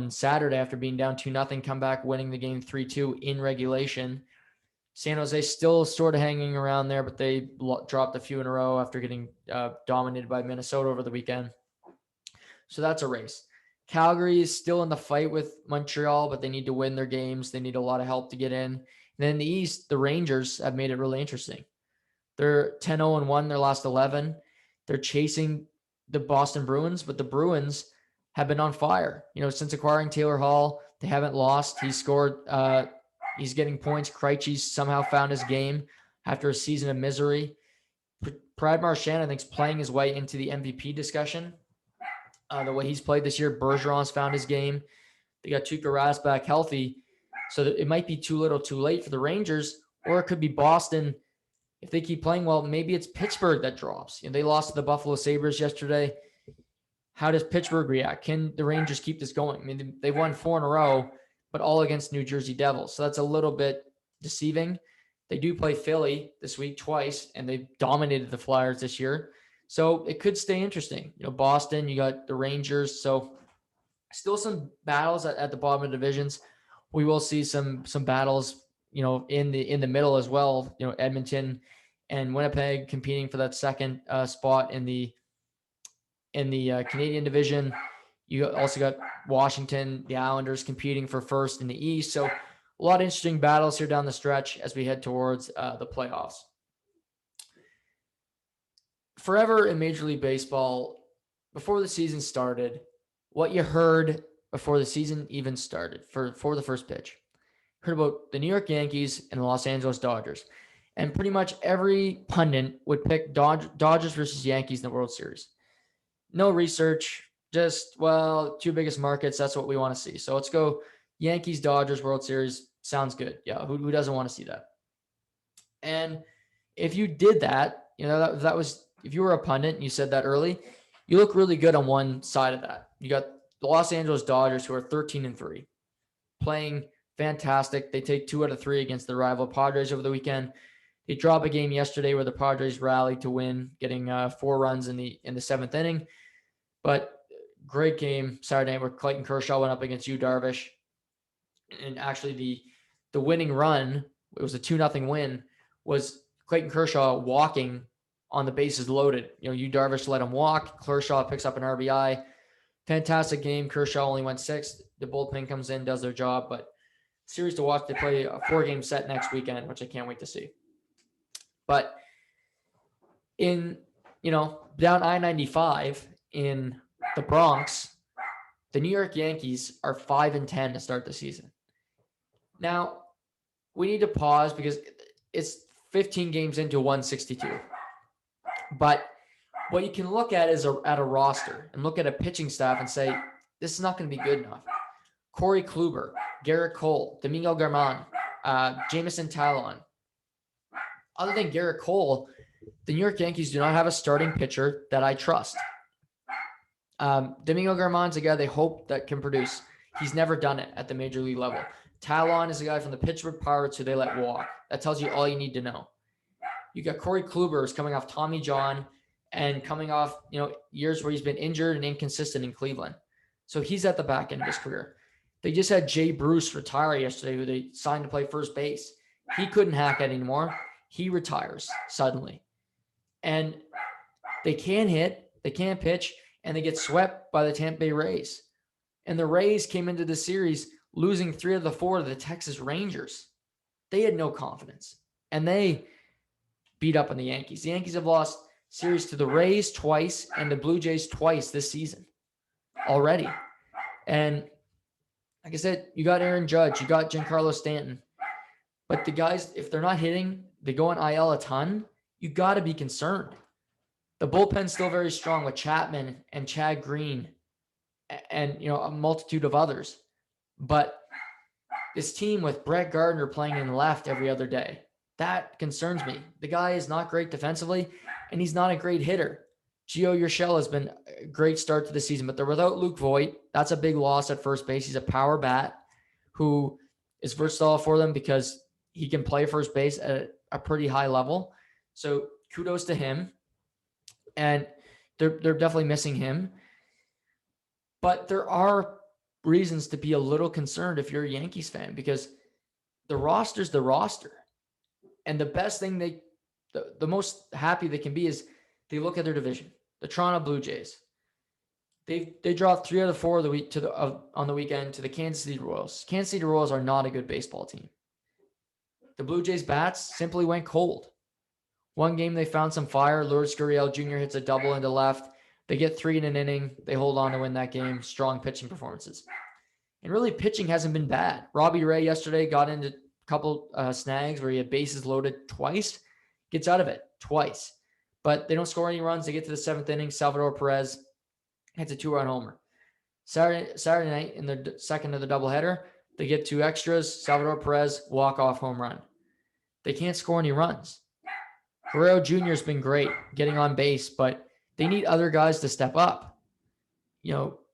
Saturday after being down 2-0, come back winning the game 3-2 in regulation. San Jose still sort of hanging around there, but they dropped a few in a row after getting dominated by Minnesota over the weekend. So that's a race. Calgary is still in the fight with Montreal, but they need to win their games. They need a lot of help to get in. And then in the East, the Rangers have made it really interesting. They're 10-0-1, their last 11. They're chasing the Boston Bruins, but the Bruins have been on fire. Since acquiring Taylor Hall, they haven't lost. He scored, he's getting points. Krejci's somehow found his game after a season of misery. Brad Marchand, I think, is playing his way into the MVP discussion. The way he's played this year, Bergeron's found his game. They got Tuukka Rask back healthy. So it might be too little too late for the Rangers, or it could be Boston. If they keep playing well, maybe it's Pittsburgh that drops. They lost to the Buffalo Sabres yesterday. How does Pittsburgh react? Can the Rangers keep this going? I mean, they won 4 in a row, but all against New Jersey Devils. So that's a little bit deceiving. They do play Philly this week twice, and they dominated the Flyers this year. So it could stay interesting. Boston, you got the Rangers. So still some battles at the bottom of the divisions. We will see some battles, in the middle as well. Edmonton and Winnipeg competing for that second spot in the Canadian division. You also got Washington, the Islanders competing for first in the East. So a lot of interesting battles here down the stretch as we head towards the playoffs. Forever in Major League Baseball, before the season started, what you heard before the season even started for the first pitch, heard about the New York Yankees and the Los Angeles Dodgers. And pretty much every pundit would pick Dodgers versus Yankees in the World Series. No research, just, well, two biggest markets, that's what we want to see. So let's go Yankees, Dodgers, World Series. Sounds good. Yeah, who doesn't want to see that? And if you did that, that was, if you were a pundit and you said that early, you look really good on one side of that. You got the Los Angeles Dodgers, who are 13-3, playing fantastic. They take 2 out of 3 against the rival Padres over the weekend. They drop a game yesterday where the Padres rallied to win, getting 4 runs in the 7th inning. But great game Saturday night where Clayton Kershaw went up against Yu Darvish. And actually the winning run, it was a 2-0 win, was Clayton Kershaw walking on the bases loaded. Yu Darvish let him walk. Kershaw picks up an RBI. Fantastic game. Kershaw only went 6. The bullpen comes in, does their job. But series to watch. They play a 4-game set next weekend, which I can't wait to see. But in, down I-95 in the Bronx, the New York Yankees are 5-10 to start the season. Now, we need to pause because it's 15 games into 162. But what you can look at is at a roster and look at a pitching staff and say, this is not going to be good enough. Corey Kluber, Garrett Cole, Domingo Germán, Jameson Taillon. Other than Garrett Cole, the New York Yankees do not have a starting pitcher that I trust. Domingo Germán's a guy they hope that can produce. He's never done it at the major league level. Taillon is a guy from the Pittsburgh Pirates who they let walk. That tells you all you need to know. You got Corey Kluber who's coming off Tommy John and coming off, years where he's been injured and inconsistent in Cleveland. So he's at the back end of his career. They just had Jay Bruce retire yesterday, who they signed to play first base. He couldn't hack it anymore. He retires suddenly. And they can't hit, they can't pitch, and they get swept by the Tampa Bay Rays. And the Rays came into the series losing 3 of the 4 to the Texas Rangers. They had no confidence. And they beat up on the Yankees. The Yankees have lost series to the Rays twice and the Blue Jays twice this season already. And like I said, you got Aaron Judge, you got Giancarlo Stanton. But the guys, if they're not hitting, they go on IL a ton, you got to be concerned. The bullpen's still very strong with Chapman and Chad Green and, a multitude of others. But this team with Brett Gardner playing in left every other day, that concerns me. The guy is not great defensively, and he's not a great hitter. Gio Urshela has been a great start to the season, but they're without Luke Voit. That's a big loss at first base. He's a power bat who is versatile for them because he can play first base at a pretty high level. So kudos to him. And they're definitely missing him. But there are reasons to be a little concerned if you're a Yankees fan, because the roster's the roster. And the best thing the most happy they can be is they look at their division. The Toronto Blue Jays. They dropped 3 out of 4 of the week on the weekend to the Kansas City Royals. Kansas City Royals are not a good baseball team. The Blue Jays bats simply went cold. One game they found some fire. Lourdes Gurriel Jr. hits a double into left. They get 3 in an inning. They hold on to win that game. Strong pitching performances. And really, pitching hasn't been bad. Robbie Ray yesterday got into a couple snags where he had bases loaded twice. Gets out of it twice. But they don't score any runs. They get to the 7th inning. Salvador Perez hits a 2-run homer. Saturday night in the second of the doubleheader, they get 2 extras. Salvador Perez, walk-off home run. They can't score any runs. Guerrero Jr. has been great getting on base, but they need other guys to step up.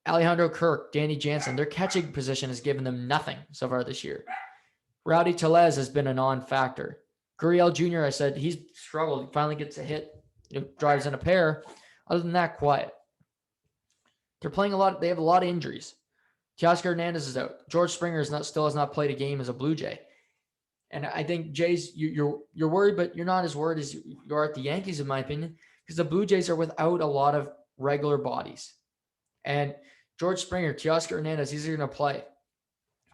Alejandro Kirk, Danny Jansen, their catching position has given them nothing so far this year. Rowdy Tellez has been a non-factor. Gurriel Jr., I said, he's struggled. He finally gets a hit, drives in a pair. Other than that, quiet. They're playing a lot. They have a lot of injuries. Teoscar Hernandez is out. George Springer still has not played a game as a Blue Jay. And I think, Jays, you're worried, but you're not as worried as you are at the Yankees, in my opinion, because the Blue Jays are without a lot of regular bodies. And George Springer, Teoscar Hernandez, these are going to play.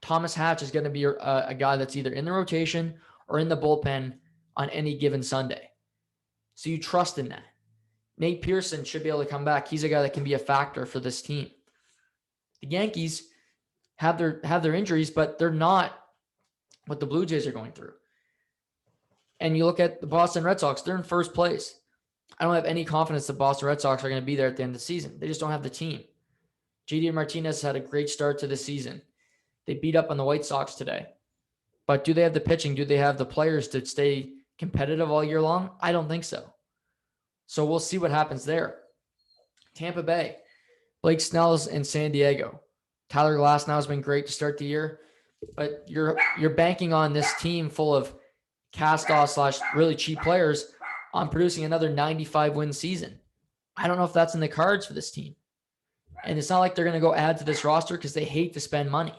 Thomas Hatch is going to be a guy that's either in the rotation or in the bullpen on any given Sunday. So you trust in that. Nate Pearson should be able to come back. He's a guy that can be a factor for this team. The Yankees have their injuries, but they're not what the Blue Jays are going through. And you look at the Boston Red Sox, they're in first place. I don't have any confidence the Boston Red Sox are going to be there at the end of the season. They just don't have the team. JD Martinez had a great start to the season. They beat up on the White Sox today. But do they have the pitching? Do they have the players to stay competitive all year long? I don't think so. So we'll see what happens there. Tampa Bay, Blake Snell's in San Diego. Tyler Glasnow has been great to start the year, but you're banking on this team full of cast-off / really cheap players on producing another 95-win season. I don't know if that's in the cards for this team. And it's not like they're going to go add to this roster because they hate to spend money.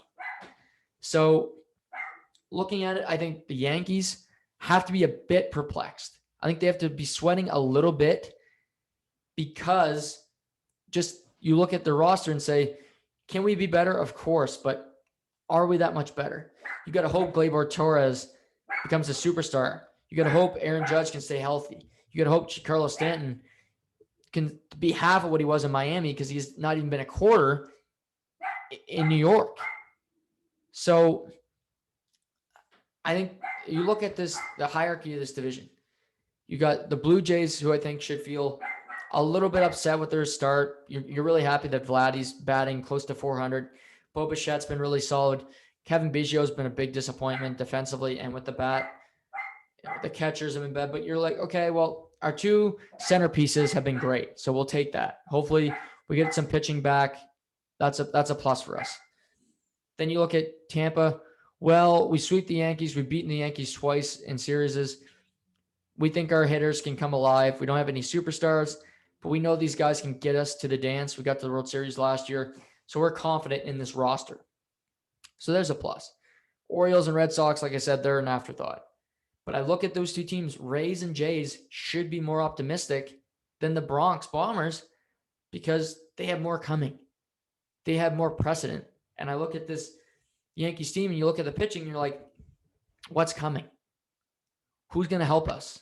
So looking at it, I think the Yankees have to be a bit perplexed. I think they have to be sweating a little bit because just you look at the roster and say, can we be better? Of course, but are we that much better? You got to hope Gleyber Torres becomes a superstar. You got to hope Aaron Judge can stay healthy. You got to hope Giancarlo Stanton can be half of what he was in Miami because he's not even been a quarter in New York. So I think you look at the hierarchy of this division. You got the Blue Jays, who I think should feel a little bit upset with their start. You're really happy that Vladdy's batting close to 400. Bo Bichette's been really solid. Kevin Biggio's been a big disappointment defensively and with the bat. The catchers have been bad, but you're like, okay, well, our two centerpieces have been great, so we'll take that. Hopefully, we get some pitching back. That's a plus for us. Then you look at Tampa. Well, we sweep the Yankees. We've beaten the Yankees twice in series. We think our hitters can come alive. We don't have any superstars, but we know these guys can get us to the dance. We got to the World Series last year, so we're confident in this roster. So there's a plus. Orioles and Red Sox, like I said, they're an afterthought. But I look at those two teams, Rays and Jays should be more optimistic than the Bronx Bombers because they have more coming. They have more precedent. And I look at this Yankees team and you look at the pitching and you're like, what's coming? Who's going to help us?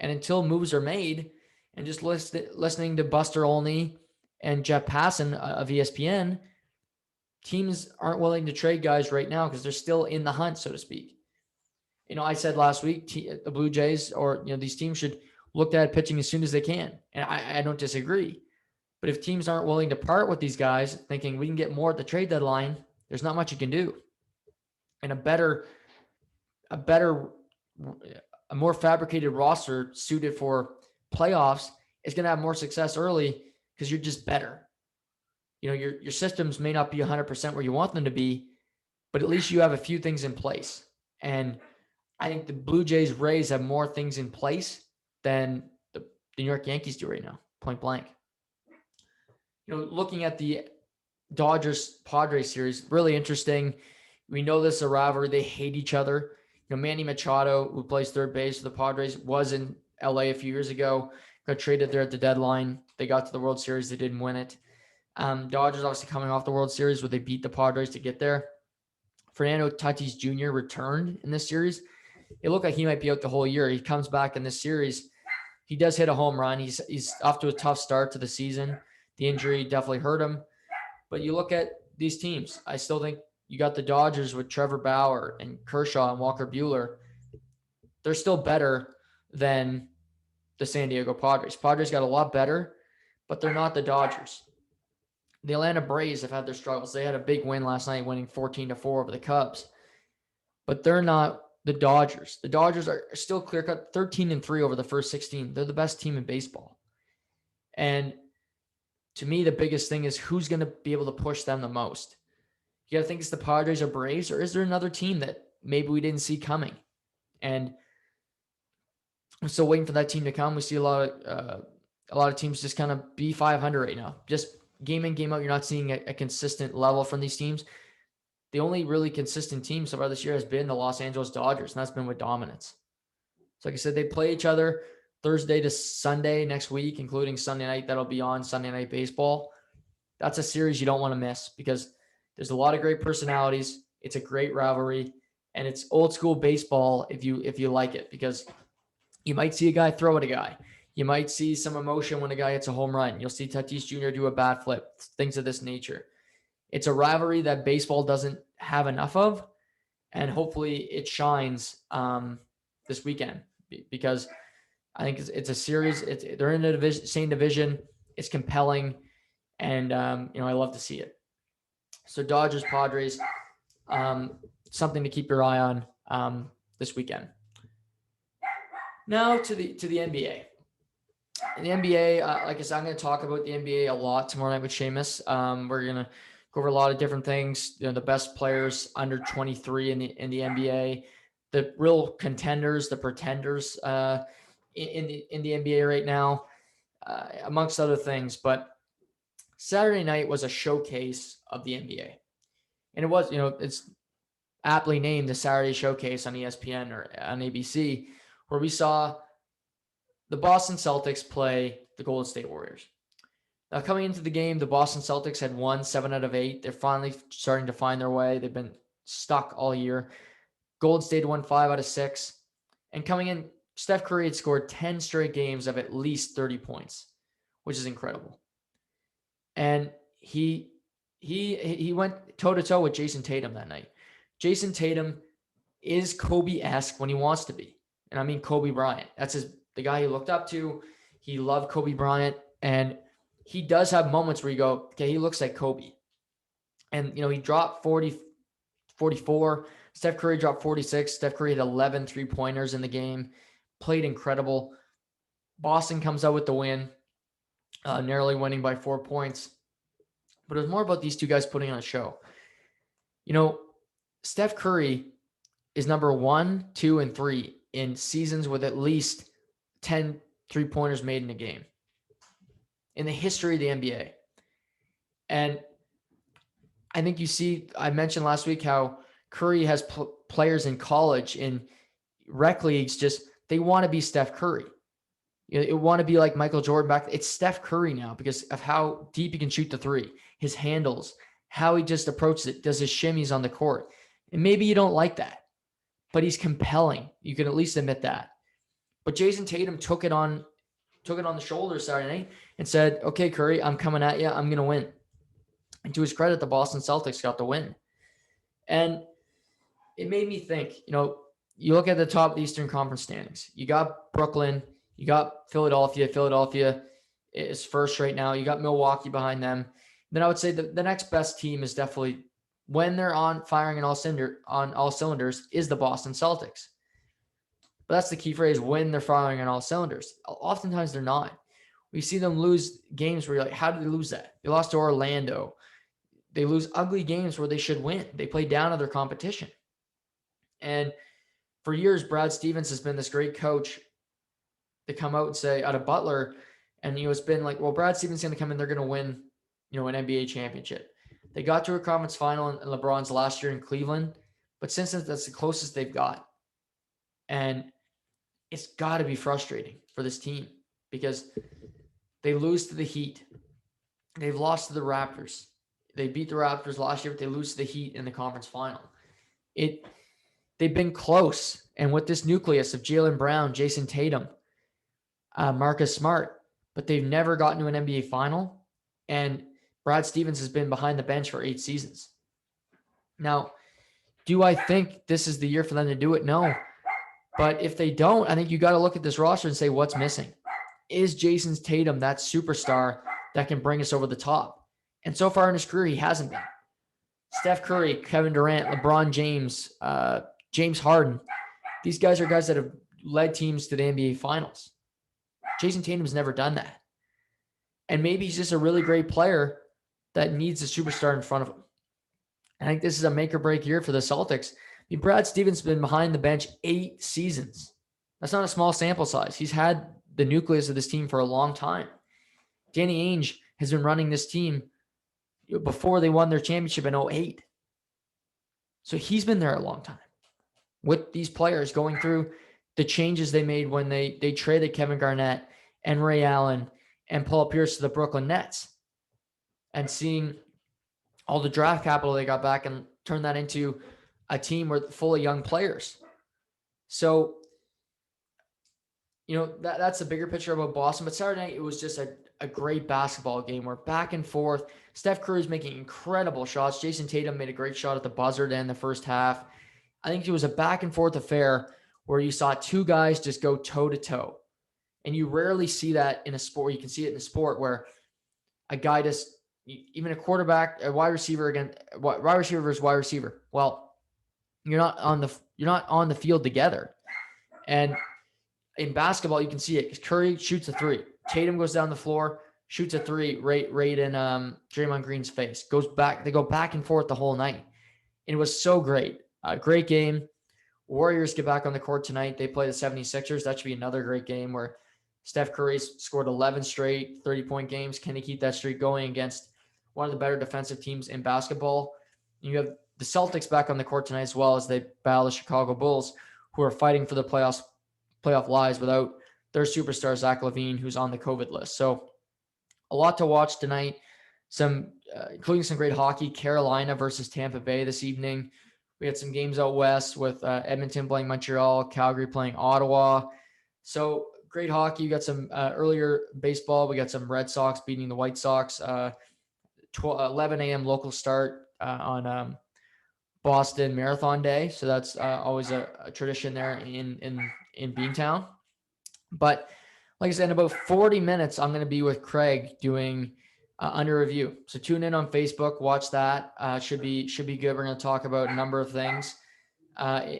And until moves are made, and just listening to Buster Olney and Jeff Passan of ESPN, teams aren't willing to trade guys right now because they're still in the hunt, so to speak. You know, I said last week, the Blue Jays or, these teams should look at pitching as soon as they can. And I don't disagree. But if teams aren't willing to part with these guys, thinking we can get more at the trade deadline, there's not much you can do. And a more fabricated roster suited for playoffs is going to have more success early because you're just better. Your systems may not be 100% where you want them to be, but at least you have a few things in place. And I think the Blue Jays, Rays have more things in place than the New York Yankees do right now, point blank. Looking at the Dodgers-Padres series, really interesting. We know this is a rivalry. They hate each other. Manny Machado, who plays third base for the Padres, was in LA a few years ago, got traded there at the deadline. They got to the World Series. They didn't win it. Dodgers obviously coming off the World Series where they beat the Padres to get there. Fernando Tatis Jr. returned in this series. It looked like he might be out the whole year. He comes back in this series. He does hit a home run. He's off to a tough start to the season. The injury definitely hurt him. But you look at these teams. I still think you got the Dodgers with Trevor Bauer and Kershaw and Walker Buehler. They're still better than the San Diego Padres. Padres got a lot better, but they're not the Dodgers. The Atlanta Braves have had their struggles. They had a big win last night, winning 14-4 over the Cubs. But they're not the Dodgers. The Dodgers are still clear-cut 13-3 over the first 16. They're the best team in baseball. And to me, the biggest thing is who's going to be able to push them the most. You got to think it's the Padres or Braves, or is there another team that maybe we didn't see coming? And I'm still waiting for that team to come. We see a lot of teams just kind of be 500 right now. Just game in, game out, you're not seeing a consistent level from these teams. The only really consistent team so far this year has been the Los Angeles Dodgers, and that's been with dominance. So like I said, they play each other Thursday to Sunday next week, including Sunday night. That'll be on Sunday Night Baseball. That's a series you don't want to miss because there's a lot of great personalities. It's a great rivalry, and it's old school baseball if you like it, because you might see a guy throw at a guy. You might see some emotion when a guy hits a home run. You'll see Tatis Jr. do a bat flip, things of this nature. It's a rivalry that baseball doesn't have enough of, and hopefully it shines this weekend, because I think it's a series. They're in the same division. It's compelling, and I love to see it. So Dodgers, Padres, something to keep your eye on this weekend. Now to the NBA. In the NBA, like I said, I'm going to talk about the NBA a lot tomorrow night with Seamus. We're going to go over a lot of different things. The best players under 23 in the NBA, the real contenders, the pretenders in the NBA right now, amongst other things. But Saturday night was a showcase of the NBA, and it was, it's aptly named the Saturday Showcase on ESPN or on ABC, where we saw the Boston Celtics play the Golden State Warriors. Now, coming into the game, the Boston Celtics had won 7 out of 8. They're finally starting to find their way. They've been stuck all year. Golden State won 5 out of 6. And coming in, Steph Curry had scored 10 straight games of at least 30 points, which is incredible. And he went toe-to-toe with Jayson Tatum that night. Jayson Tatum is Kobe-esque when he wants to be. And I mean Kobe Bryant. That's the guy he looked up to. He loved Kobe Bryant. And he does have moments where you go, okay, he looks like Kobe. And, he dropped 40, 44. Steph Curry dropped 46. Steph Curry had 11 3-pointers in the game. Played incredible. Boston comes out with the win, narrowly winning by 4 points. But it was more about these two guys putting on a show. Steph Curry is number 1, 2, and 3 in seasons with at least 10 3-pointers made in a game in the history of the NBA. And I think I mentioned last week how Curry has players in college, in rec leagues, they want to be Steph Curry. It want to be like Michael Jordan back. It's Steph Curry now because of how deep he can shoot the three, his handles, how he just approaches it, does his shimmies on the court. And maybe you don't like that, but he's compelling. You can at least admit that. But Jayson Tatum took it on the shoulders Saturday night and said, okay, Curry, I'm coming at you. I'm going to win. And to his credit, the Boston Celtics got the win. And it made me think, you look at the top of the Eastern Conference standings. You got Brooklyn. You got Philadelphia. Philadelphia is first right now. You got Milwaukee behind them. Then I would say the next best team is definitely, when they're firing on all cylinders, is the Boston Celtics. But that's the key phrase, when they're firing on all cylinders. Oftentimes they're not. We see them lose games where you're like, how did they lose that? They lost to Orlando. They lose ugly games where they should win. They play down to their competition. And for years, Brad Stevens has been this great coach to come out and say, out of Butler, and it's been like, well, Brad Stevens is going to come in, they're going to win, an NBA championship. They got to a conference final in LeBron's last year in Cleveland, but since then, that's the closest they've got. And it's got to be frustrating for this team because they lose to the Heat. They've lost to the Raptors. They beat the Raptors last year, but they lose to the Heat in the conference final. They've been close. And with this nucleus of Jaylen Brown, Jayson Tatum, Marcus Smart, but they've never gotten to an NBA final. And Brad Stevens has been behind the bench for 8 seasons. Now, do I think this is the year for them to do it? No. But if they don't, I think you got to look at this roster and say, what's missing? Is Jayson Tatum that superstar that can bring us over the top? And so far in his career, he hasn't been. Steph Curry, Kevin Durant, LeBron James, James Harden. These guys are guys that have led teams to the NBA Finals. Jayson Tatum's never done that. And maybe he's just a really great player that needs a superstar in front of him. I think this is a make or break year for the Celtics. I mean, Brad Stevens has been behind the bench 8 seasons. That's not a small sample size. He's had the nucleus of this team for a long time. Danny Ainge has been running this team before they won their championship in 2008. So he's been there a long time with these players, going through the changes they made when they traded Kevin Garnett and Ray Allen and Paul Pierce to the Brooklyn Nets, and seeing all the draft capital they got back and turn that into a team full of young players. So, that's the bigger picture about Boston. But Saturday night, it was just a great basketball game where back and forth. Steph Curry's making incredible shots. Jayson Tatum made a great shot at the buzzer to end the first half. I think it was a back and forth affair where you saw two guys just go toe to toe. And you rarely see that in a sport. You can see it in a sport where a guy just, even a quarterback, a wide receiver versus wide receiver. Well, you're not on the field together. And in basketball, you can see it. Curry shoots a three. Tatum goes down the floor, shoots a three right in Draymond Green's face. They go back and forth the whole night. It was so great. Great game. Warriors get back on the court tonight. They play the 76ers. That should be another great game where Steph Curry scored 11 straight 30-point games. Can he keep that streak going against one of the better defensive teams in basketball? You have the Celtics back on the court tonight as well as they battle the Chicago Bulls, who are fighting for the playoff lives without their superstar, Zach LaVine, who's on the COVID list. So a lot to watch tonight, including some great hockey. Carolina versus Tampa Bay this evening. We had some games out west with Edmonton playing Montreal, Calgary playing Ottawa. So great hockey. You got some earlier baseball. We got some Red Sox beating the White Sox. 11 a.m. local start on Boston Marathon Day. So that's always a tradition there in Beantown. But like I said, in about 40 minutes, I'm going to be with Craig doing Under Review. So tune in on Facebook, watch that. Should be good. We're going to talk about a number of things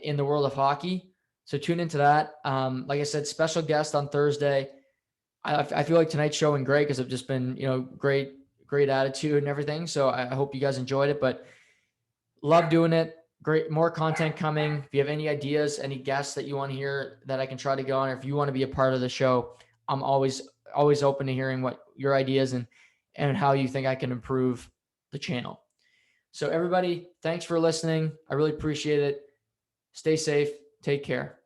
in the world of hockey. So tune into that. Like I said, special guest on Thursday. I feel like tonight's show went great because I've just been, great attitude and everything. So I hope you guys enjoyed it, but love doing it. Great. More content coming. If you have any ideas, any guests that you want to hear that I can try to go on, or if you want to be a part of the show, I'm always open to hearing what your ideas and how you think I can improve the channel. So everybody, thanks for listening. I really appreciate it. Stay safe. Take care.